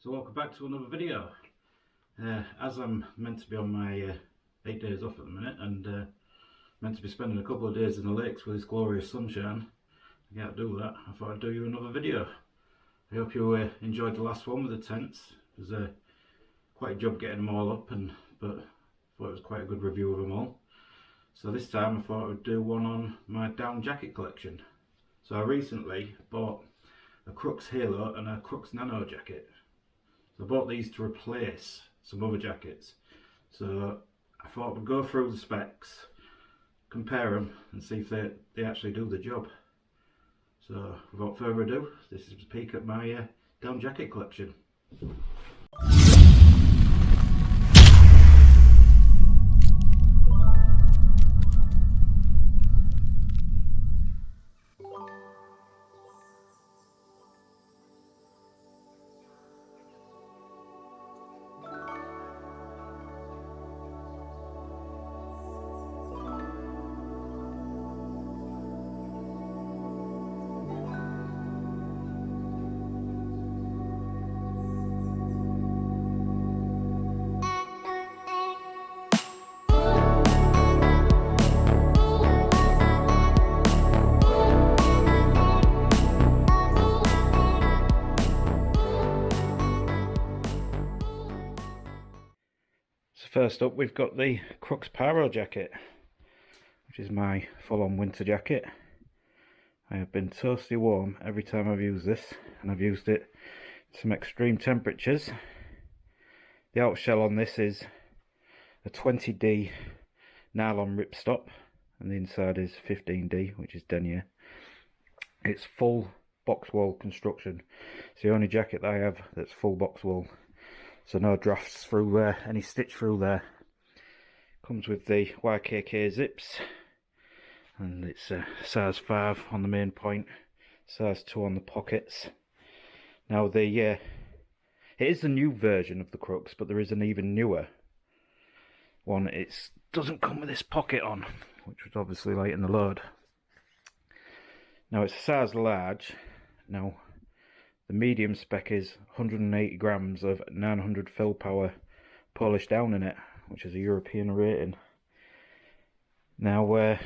So welcome back to another video. As I'm meant to be on my 8 days off at the minute and meant to be spending a couple of days in the lakes with this glorious sunshine, I can't do that. I thought I'd do you another video. I hope you enjoyed the last one with the tents. It was quite a job getting them all up, but I thought it was quite a good review of them all. So this time I thought I would do one on my down jacket collection. So I recently bought a Crux Halo and a Crux Nano jacket. So I bought these to replace some other jackets. So I thought we'd go through the specs, compare them and see if they actually do the job. So without further ado, this is a peek at my down jacket collection. So first up we've got the Crux Pyro jacket, which is my full-on winter jacket. I have been toasty warm every time I've used this, and I've used it in some extreme temperatures. The outer shell on this is a 20D nylon ripstop, and the inside is 15D, which is denier. It's full box wool construction. It's the only jacket that I have that's full box wool, so no drafts through any stitch through there. Comes with the YKK zips, and it's size 5 on the main point, size 2 on the pockets. Now it is the new version of the Crux, but there is an even newer one. It doesn't come with this pocket on, which was obviously late in the load. Now it's a size large. Now the medium spec is 180 grams of 900 fill power Polish down in it, which is a European rating. Now with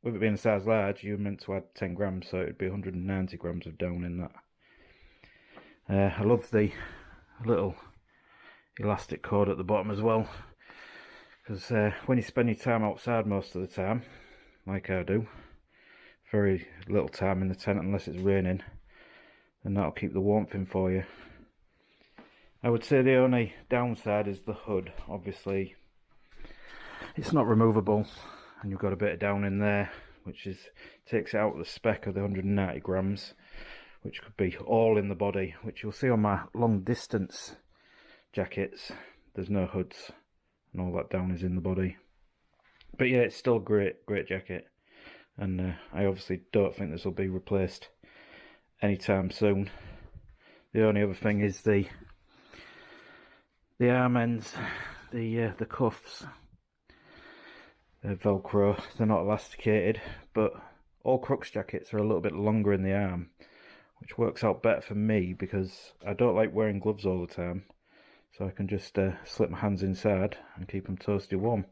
it being a size large, you're meant to add 10 grams, so it would be 190 grams of down in that. I love the little elastic cord at the bottom as well, because when you spend your time outside most of the time, like I do, very little time in the tent unless it's raining, and that'll keep the warmth in for you. I would say the only downside is the hood. Obviously it's not removable, and you've got a bit of down in there, which takes it out of the spec of the 190 grams, which could be all in the body, which you'll see on my long distance jackets. There's no hoods and all that down is in the body. But yeah, it's still a great jacket, and I obviously don't think this will be replaced anytime soon. The only other thing is the arm ends, the cuffs. They're Velcro. They're not elasticated, but all Crux jackets are a little bit longer in the arm, which works out better for me because I don't like wearing gloves all the time, so I can just slip my hands inside and keep them toasty warm.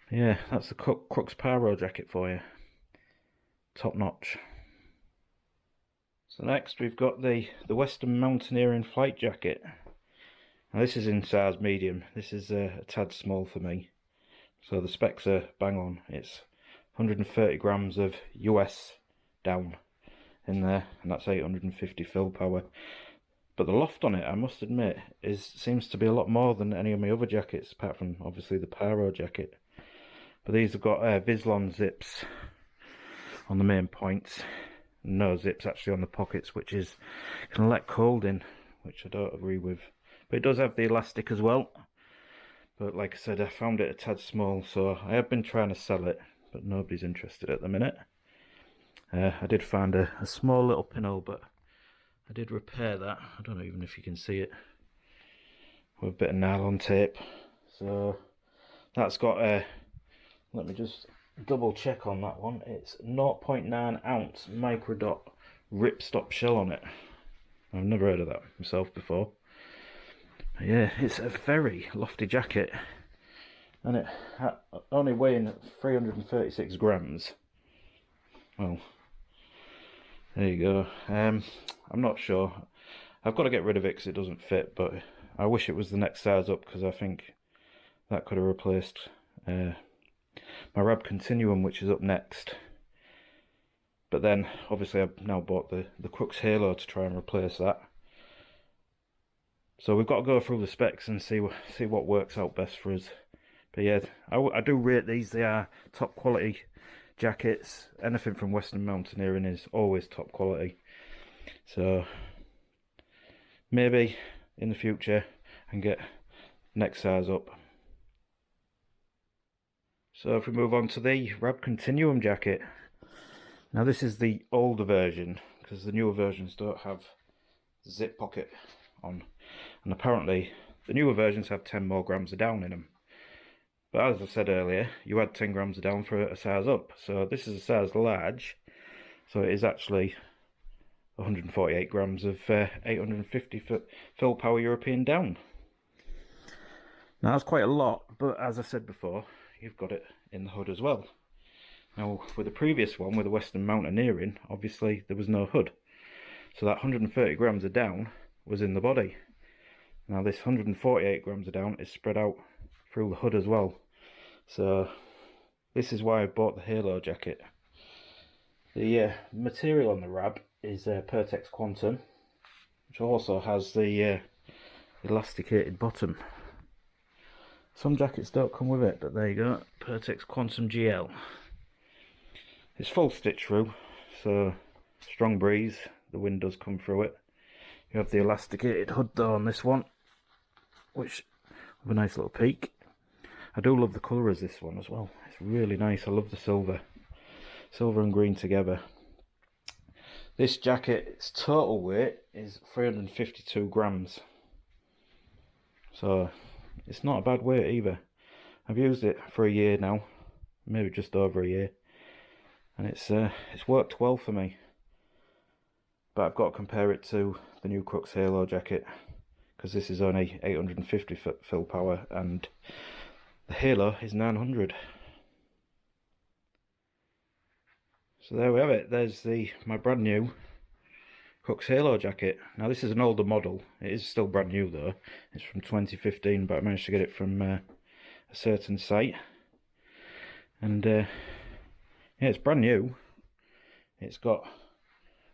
Yeah, that's the Crux Pyro jacket for you. Top notch. So next we've got the Western Mountaineering Flight jacket. Now this is in size medium. This is a tad small for me, so the specs are bang on. It's 130 grams of US down in there, and that's 850 fill power. But the loft on it, I must admit, seems to be a lot more than any of my other jackets, apart from obviously the Pyro jacket. But these have got Vislon zips on the main points, no zips actually on the pockets, which is can let cold in, which I don't agree with. But it does have the elastic as well. But like I said, I found it a tad small, so I have been trying to sell it, but nobody's interested at the minute. I did find a small little pinhole, but I did repair that. I don't know even if you can see it, with a bit of nylon tape. So that's got let me just double check on that one. It's 0.9 ounce microdot ripstop shell on it. I've never heard of that myself before. But yeah, it's a very lofty jacket, and it only weighing 336 grams. Well, there you go. I'm not sure. I've got to get rid of it because it doesn't fit, but I wish it was the next size up, because I think that could have replaced my Rab Continuum, which is up next. But then, obviously, I've now bought the Crux Halo to try and replace that. So we've got to go through the specs and see what works out best for us. But yeah, I do rate these. They are top quality jackets. Anything from Western Mountaineering is always top quality. So maybe in the future I can get next size up. So if we move on to the Rab Continuum jacket. Now this is the older version, because the newer versions don't have the zip pocket on. And apparently the newer versions have 10 more grams of down in them. But as I said earlier, you add 10 grams of down for a size up. So this is a size large. So it is actually 148 grams of 850 fill power European down. Now that's quite a lot, but as I said before, you've got it in the hood as well. Now with the previous one, with the Western Mountaineering, obviously there was no hood. So that 130 grams of down was in the body. Now this 148 grams of down is spread out through the hood as well. So this is why I bought the Halo jacket. The material on the Rab is Pertex Quantum, which also has the elasticated bottom. Some jackets don't come with it, but there you go, Pertex Quantum GL. It's full stitch through, so strong breeze, the wind does come through it. You have the elasticated hood though on this one, which with a nice little peak. I do love the colour of this one as well. It's really nice. I love the silver and green together. This jacket, its total weight is 352 grams. So it's not a bad weight either. I've used it for a year now, maybe just over a year, and it's worked well for me. But I've got to compare it to the new Crux Halo jacket, because this is only 850 fill power and the Halo is 900. So there we have it. There's my brand new Crux Halo jacket. Now this is an older model. It is still brand new though. It's from 2015, but I managed to get it from a certain site. And yeah, it's brand new. It's got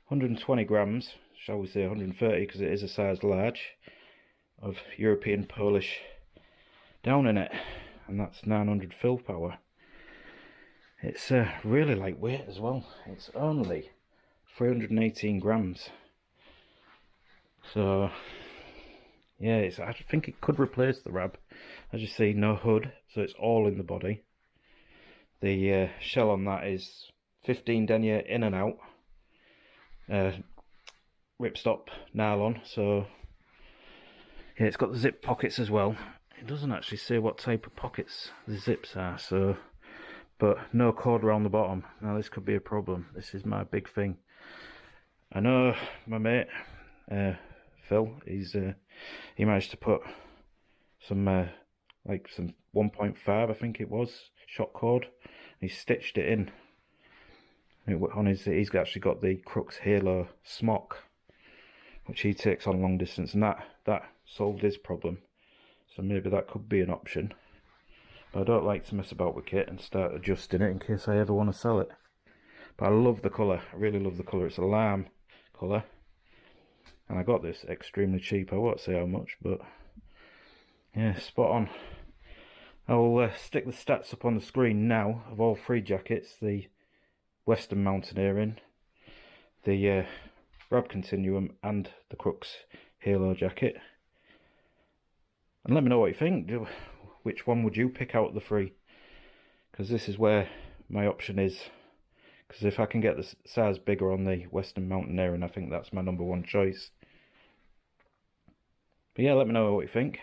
120 grams, shall we say 130, because it is a size large, of European Polish down in it, and that's 900 fill power. It's really lightweight as well. It's only 318 grams. So yeah, I think it could replace the Rab. As you see, no hood, so it's all in the body. The shell on that is 15 denier in and out, ripstop nylon. So yeah, it's got the zip pockets as well. It doesn't actually say what type of pockets the zips are, so, but no cord around the bottom. Now this could be a problem. This is my big thing. I know my mate Phil, he managed to put some like some 1.5, I think it was, shot cord. He stitched it in. He's actually got the Crux Halo smock, which he takes on long distance, and that solved his problem. So maybe that could be an option. But I don't like to mess about with kit and start adjusting it in case I ever want to sell it. But I love the colour. I really love the colour. It's a lime colour. And I got this extremely cheap. I won't say how much, but yeah, spot on. I will stick the stats up on the screen now of all three jackets. The Western Mountaineering, the Rab Continuum, and the Crux Halo jacket. And let me know what you think. Which one would you pick out of the three? Because this is where my option is. Because if I can get the size bigger on the Western Mountaineering, I think that's my #1 choice. But yeah, let me know what you think.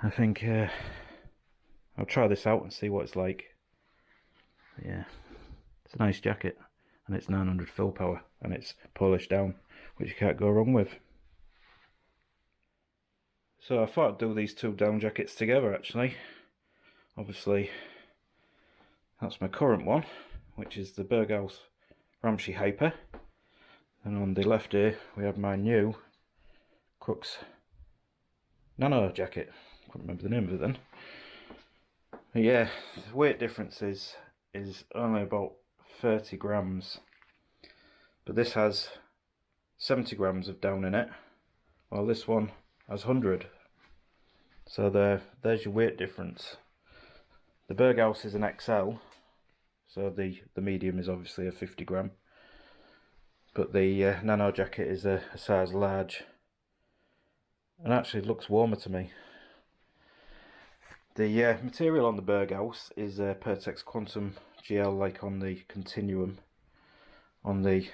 I think I'll try this out and see what it's like. But yeah, it's a nice jacket, and it's 900 fill power, and it's polished down. which you can't go wrong with. So I thought I'd do these two down jackets together actually. Obviously that's my current one, which is the Berghaus Ramsey Hyper, and on the left here we have my new Crux Nano jacket. Couldn't remember the name of it then. But yeah, the weight difference is only about 30 grams, but this has 70 grams of down in it, while this one has 100. So there's your weight difference. The Berghaus is an XL, so the medium is obviously a 50 gram, but the Nano jacket is a size large, and actually it looks warmer to me. The material on the Berghaus is Pertex Quantum GL, like on the Continuum. On the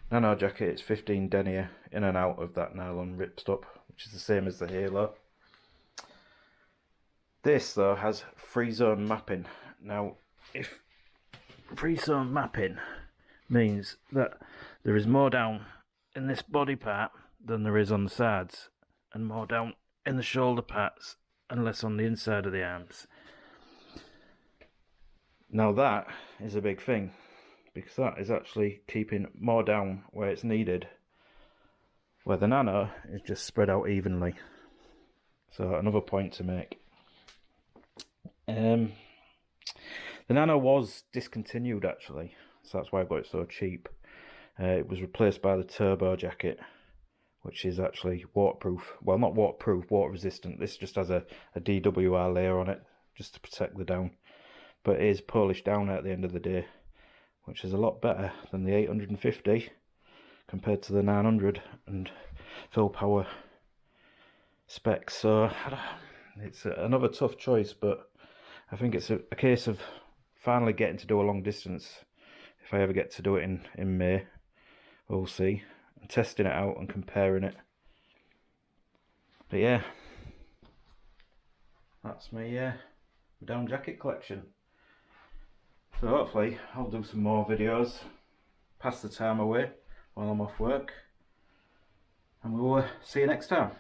Nano jacket it's 15 denier in and out of that nylon ripstop, which is the same as the Halo. This though has free zone mapping. Now, if free zone mapping means that there is more down in this body part than there is on the sides, and more down in the shoulder parts and less on the inside of the arms. Now that is a big thing, because that is actually keeping more down where it's needed, where the Nano is just spread out evenly. So another point to make. The Nano was discontinued actually, so that's why I got it so cheap. It was replaced by the Turbo jacket, which is actually waterproof. Well, not waterproof, water resistant. This just has a DWR layer on it just to protect the down, but it is Polish down at the end of the day, which is a lot better than the 850 compared to the 900 and full power specs. So it's another tough choice, but I think it's a case of finally getting to do a long distance. If I ever get to do it in May, we'll see. And testing it out and comparing it. But yeah, that's my down jacket collection. So hopefully I'll do some more videos, pass the time away while I'm off work, and we'll see you next time.